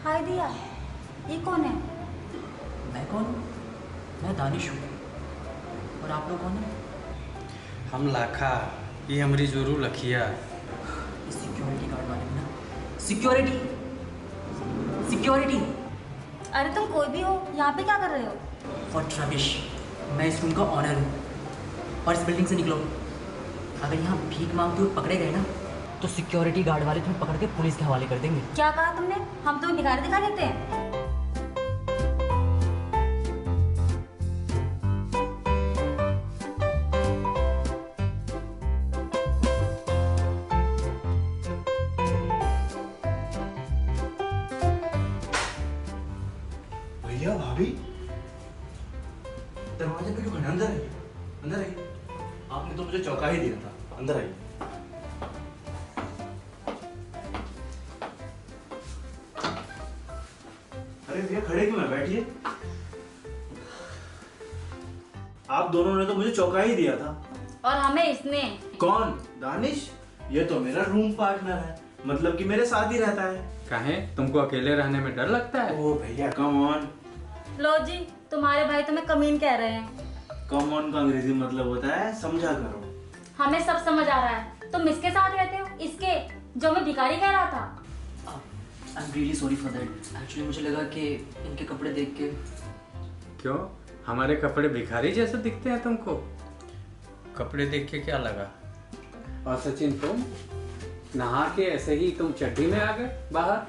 हाय दिया, ये कौन है? मैं कौन हूँ? मैं दानिश हूँ। और आप लोग कौन हैं? हम लाखा, ये हमारी जोरू लखिया। सिक्योरिटी गार्ड वाले ना। Security security. अरे तुम कोई भी हो, यहाँ पे क्या कर रहे हो? What rubbish. मैं इस रूम का ऑनर हूँ और इस बिल्डिंग से निकलो। अगर यहाँ भीख मांगते हुए पकड़े गए ना तो सिक्योरिटी गार्ड वाले तुम्हें पकड़ के पुलिस के हवाले कर देंगे। क्या कहा तुमने? हम तुम्हें भिखारी दिखा देते हैं? भैया भाभी दरवाजे पे क्यों खड़े? अंदर आइए, अंदर आइए। आपने तो मुझे चौंका ही दिया था। अंदर आइए। अरे भैया खड़े क्यों हैं? बैठिए। आप दोनों ने तो मुझे चौंका ही दिया था। और हमें इसने। कौन? दानिश? ये तो मेरा रूम पार्टनर है, मतलब कि मेरे साथ ही रहता है। काहे, तुमको अकेले रहने में डर लगता है? ओ भैया कम ऑन। लो जी, तुम्हारे भाई तुम्हें कमीन कह रहे हैं। कम ऑन का अंग्रेजी मतलब होता है समझा करो। हमें सब समझ आ रहा है। तुम इसके साथ रहते हो, इसके जो मैं भिखारी कह रहा था। I am really sorry for that. Actually मुझे लगा कि इनके कपड़े देख के। क्यों, हमारे कपड़े भिखारी जैसे दिखते हैं तुमको? कपड़े देख के क्या लगा? और सचिन, तुम नहा के ऐसे ही तुम चड्डी में आ गए बाहर?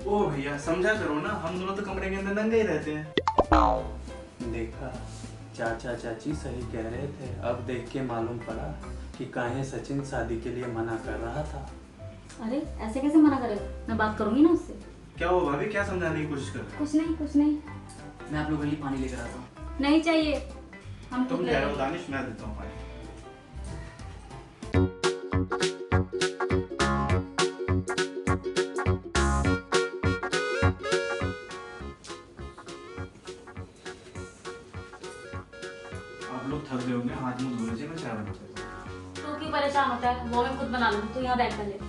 ओ भैया समझा करो ना, हम दोनों तो कमरे के अंदर नंगे ही रहते हैं। देखा, चाचा चाची सही कह रहे थे। अब देख के मालूम पड़ा कि काहे सचिन शादी के लिए मना कर रहा था। अरे ऐसे कैसे मना करेगा? मैं बात करूंगी ना उससे। क्या हो भाभी, क्या समझाने की कोशिश कर रहे हो? कुछ नहीं, कुछ नहीं। मैं आप लोगों के लिए पानी लेकर आता हूँ। नहीं चाहिए, हम तुम खुद कह ले रहे हो लेंगे। दानिश, मैं देता हूँ पानी। आप लोग थक गए होंगे, हाथ मुंह धो लीजिए, मैं चाय बनाता हूँ। तू क्यों परेशान होता है? वो मैं खुद बना लूंगी, तू यहाँ बैठ कर ले।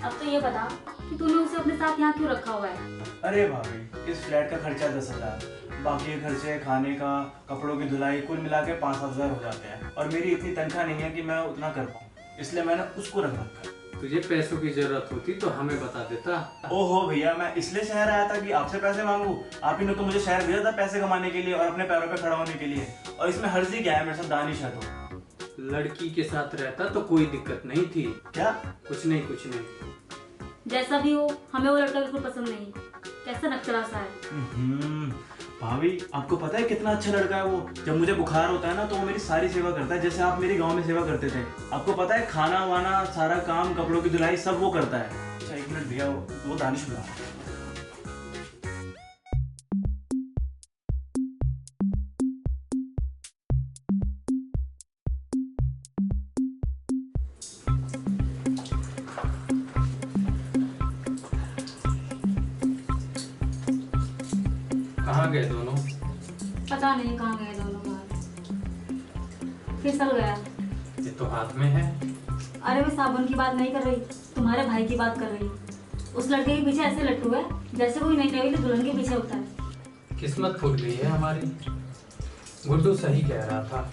अब तो ये बता कि तूने उसे अपने साथ यहाँ क्यों रखा हुआ है? अरे भाभी, इस फ्लैट का खर्चा 10,000, बाकी के खर्चे खाने का, कपड़ों की धुलाई, कुल मिला के 5-7 हजार हो जाते हैं। और मेरी इतनी तनख्वाह नहीं है कि मैं उतना कर पाऊँ, इसलिए मैंने उसको रख रखा है। तुझे पैसों की जरूरत होती तो हमें बता देता। ओहो भैया, मैं इसलिए शहर आया था कि आपसे पैसे मांगू। आप ही ने तो मुझे शहर भेजा था पैसे कमाने के लिए और अपने पैरों पे खड़ा होने के लिए। और इसमें हर्जी क्या है? मेरे साथ दानिश है तो। लड़की के साथ रहता तो कोई दिक्कत नहीं थी। क्या? कुछ नहीं कुछ नहीं। जैसा भी हो, हमें वो लड़का बिल्कुल पसंद नहीं। कैसा नकचरा सा है। भाभी आपको पता है कितना अच्छा लड़का है वो। जब मुझे बुखार होता है ना तो वो मेरी सारी सेवा करता है, जैसे आप मेरी गांव में सेवा करते थे। आपको पता है खाना वाना सारा काम, कपड़ों की धुलाई सब वो करता है। अच्छा एक मिनट भैया, वो दानिश बुला। कहाँ गए दोनों? पता नहीं कहाँ गए दोनों बाहर। फिसल गया। ये तो हाथ में है। अरे मैं साबुन की बात नहीं कर रही, तुम्हारे भाई की बात कर रही हूँ। उस लड़के के पीछे ऐसे लट्टू है जैसे कोई नई नवेली दुल्हन के पीछे होता है। किस्मत फूट गई है हमारी। गुड्डू सही कह रहा था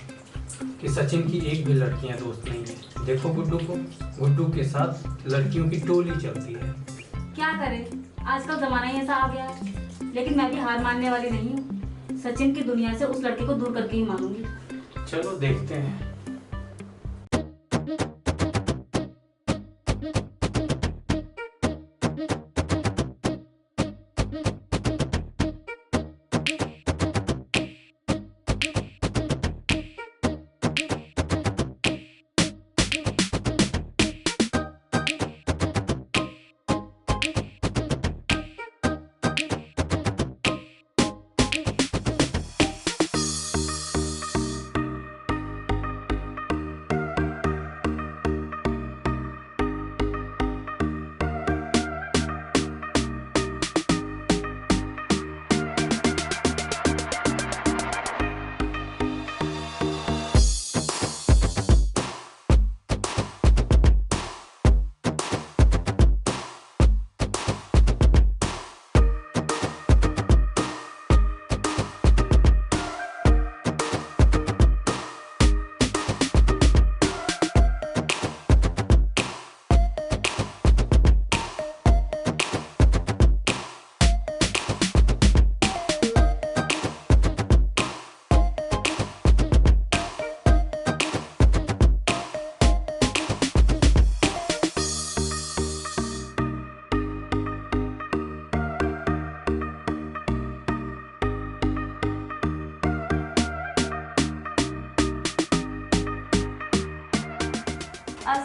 कि सचिन की एक भी लड़कियां दोस्त नहीं है। देखो गुड्डू को, गुड्डू के साथ लड़कियों की टोली चलती है। क्या करे, आजकल जमाना ही ऐसा आ गया है। लेकिन मैं भी हार मानने वाली नहीं हूँ। सचिन की दुनिया से उस लड़के को दूर करके ही मानूंगी। चलो देखते हैं।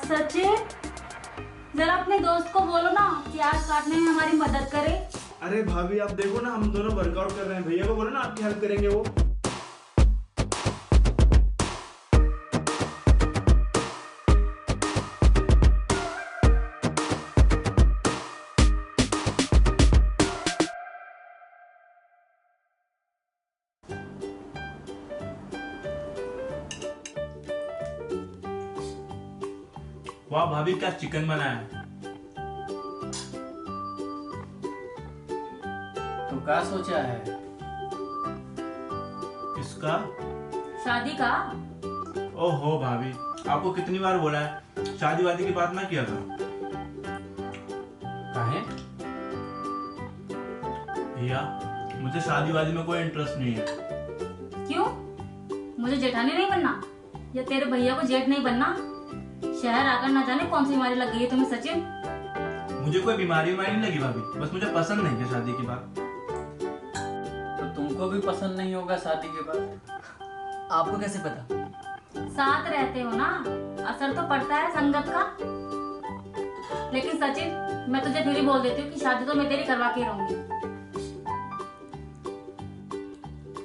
सचिन, जरा अपने दोस्त को बोलो ना प्याज काटने में हमारी मदद करे। अरे भाभी आप देखो ना, हम दोनों वर्कआउट कर रहे हैं। भैया को बोलो ना आपकी हेल्प करेंगे वो। वाह भाभी क्या चिकन बना है। तो क्या सोचा है? इसका? शादी का। ओहो भाभी, आपको कितनी बार बोला है शादी वादी की बात ना किया करो। काहे? भैया मुझे शादी वादी में कोई इंटरेस्ट नहीं है। क्यों? मुझे जेठानी नहीं बनना या तेरे भैया को जेठ नहीं बनना? शहर आकर ना जाने कौन सी बीमारी लग गई है तुम्हें सचिन। मुझे कोई बीमारी नहीं लगी भाभी, बस मुझे पसंद नहीं है शादी की बात। तो तुमको भी पसंद नहीं होगा शादी के बाद? आपको कैसे पता? साथ रहते हो ना, असर तो पड़ता है संगत का। लेकिन सचिन, मैं तुझे फिर ही बोल देती हूँ कि शादी तो मैं तेरी करवा के रहूंगी।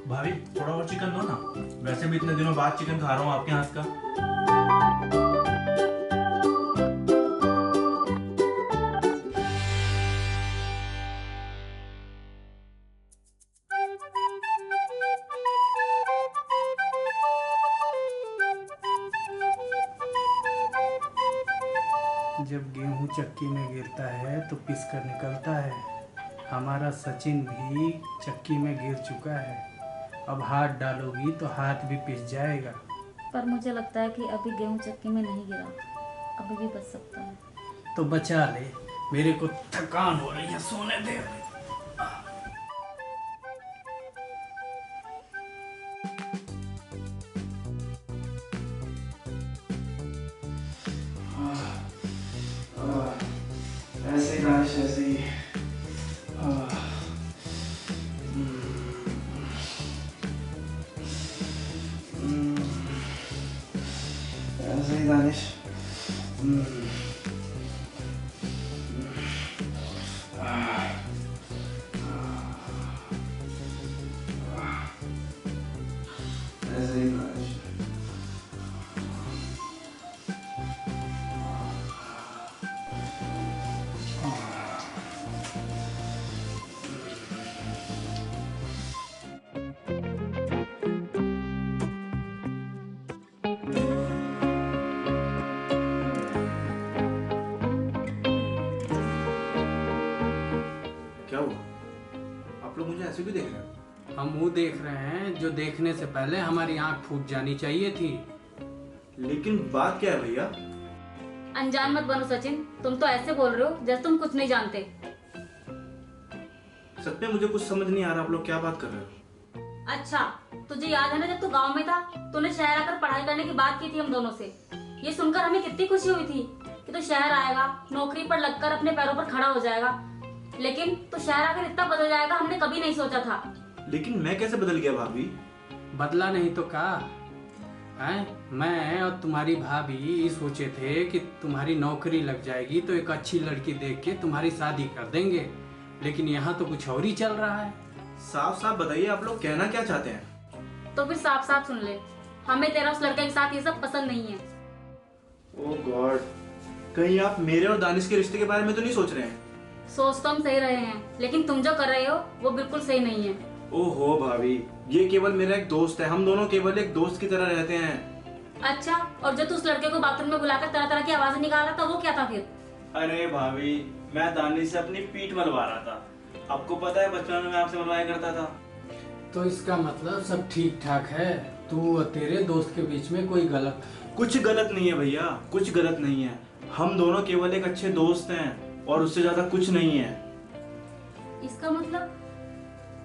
भाभी थोड़ा और चिकन दो ना, वैसे भी इतने दिनों बाद चिकन खा रहा हूँ आपके हाथ का। जब गेहूं चक्की में गिरता है तो पिस कर निकलता है। हमारा सचिन भी चक्की में गिर चुका है। अब हाथ डालोगी तो हाथ भी पिस जाएगा। पर मुझे लगता है कि अभी गेहूं चक्की में नहीं गिरा, अभी भी बच सकता है। तो बचा ले, मेरे को थकान हो रही है, सोने दे। थी दानिश। ऐसे ही दानिश। क्या हुआ? आप लोग मुझे ऐसे क्यों देख रहे हो? हम वो देख रहे हैं जो देखने से पहले हमारी आंख फूट जानी चाहिए थी। लेकिन बात क्या है भैया? अनजान मत बनो सचिन, तुम तो ऐसे बोल रहे हो जैसे तुम कुछ नहीं जानते। सच में मुझे कुछ समझ नहीं आ रहा, आप लोग क्या बात कर रहे हो? अच्छा, तुझे याद है ना जब तू गांव में था, तूने शहर आकर पढ़ाई करने की बात की थी हम दोनों से। ये सुनकर हमें कितनी खुशी हुई थी कि तू शहर आएगा, नौकरी पर लगकर अपने पैरों पर खड़ा हो जाएगा। लेकिन तू शहर आकर इतना बदल जाएगा हमने कभी नहीं सोचा था। लेकिन मैं कैसे बदल गया भाभी? बदला नहीं तो का है? मैं और तुम्हारी भाभी ये सोचे थे कि तुम्हारी नौकरी लग जाएगी तो एक अच्छी लड़की देख के तुम्हारी शादी कर देंगे, लेकिन यहाँ तो कुछ और ही चल रहा है। साफ साफ बताइए, आप लोग कहना क्या चाहते हैं? तो फिर साफ साफ सुन ले, हमें तेरा उस लड़के के साथ ये सब पसंद नहीं है। ओह गॉड, कहीं आप मेरे और दानिश के रिश्ते के बारे में तो नहीं सोच रहे हैं? सोच तो हम सही रहे हैं, लेकिन तुम जो कर रहे हो वो बिल्कुल सही नहीं है। ओहो भाभी, ये केवल मेरा एक दोस्त है, हम दोनों केवल एक दोस्त की तरह रहते हैं। अच्छा, और जो तू उस लड़के को बाथरूम में बुलाकर तरह तरह की आवाजें निकाल रहा था वो क्या था फिर? अरे भाभी, मैं दानिश से अपनी पीठ मलवा रहा था। आपको पता है बचपन में मैं आपसे मलवाया करता था। तो इसका मतलब सब ठीक ठाक है, तू और तेरे दोस्त के बीच में कोई गलत? कुछ गलत नहीं है भैया, कुछ गलत नहीं है। हम दोनों केवल एक अच्छे दोस्त हैं और उससे ज्यादा कुछ नहीं है। इसका मतलब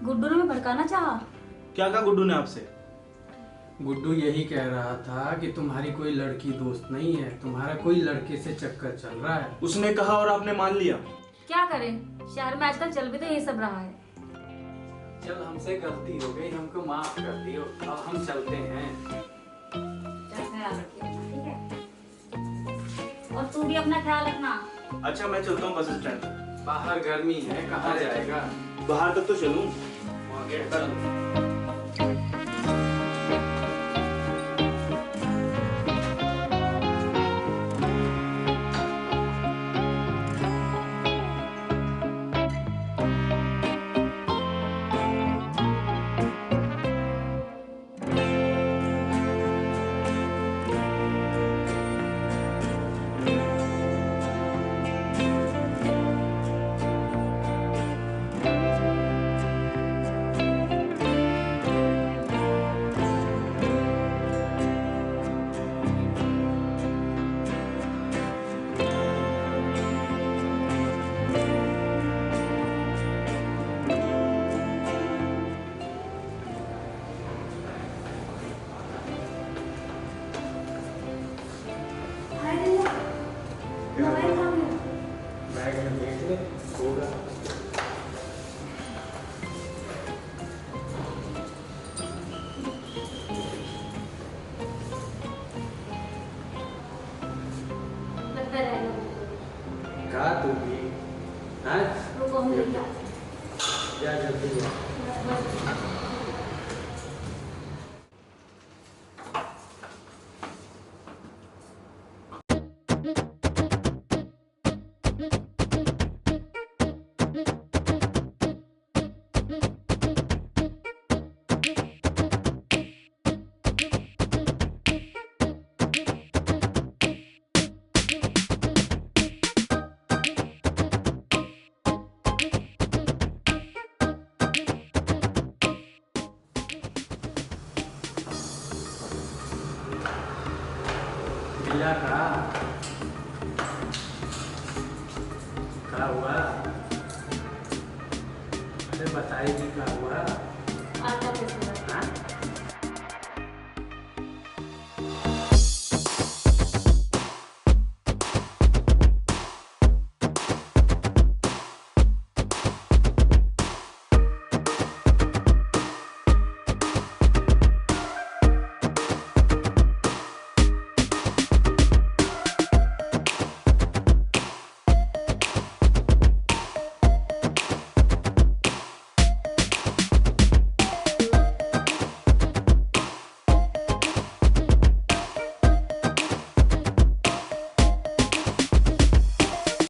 गुड्डू ने हमें भड़काना चाहा? क्या कहा गुड्डू ने आपसे? गुड्डू यही कह रहा था कि तुम्हारी कोई लड़की दोस्त नहीं है, तुम्हारा कोई लड़के से चक्कर चल रहा है। उसने कहा और आपने मान लिया? क्या करें, शहर में आजकल चल भी तो ये सब रहा है। चल, हमसे गलती हो गई, हमको माफ कर दियो, अब हम चलते हैं। चल, ख्याल रखिए, ठीक है? और तू भी अपना ख्याल रखना। अच्छा, मैं चलता हूँ बस स्टैंड तक। बाहर गर्मी है, कहाँ जाएगा? बाहर तक तो चलूं। वहाँ गेट पर बैग में देख ले, होगा। लगता रहेगा। कहा तू भी? हाँ, रुको, हम लेके आते जा जल्दी जा। हैं। मिला का हुआ? अरे बताइए क्या हुआ? आता कैसे?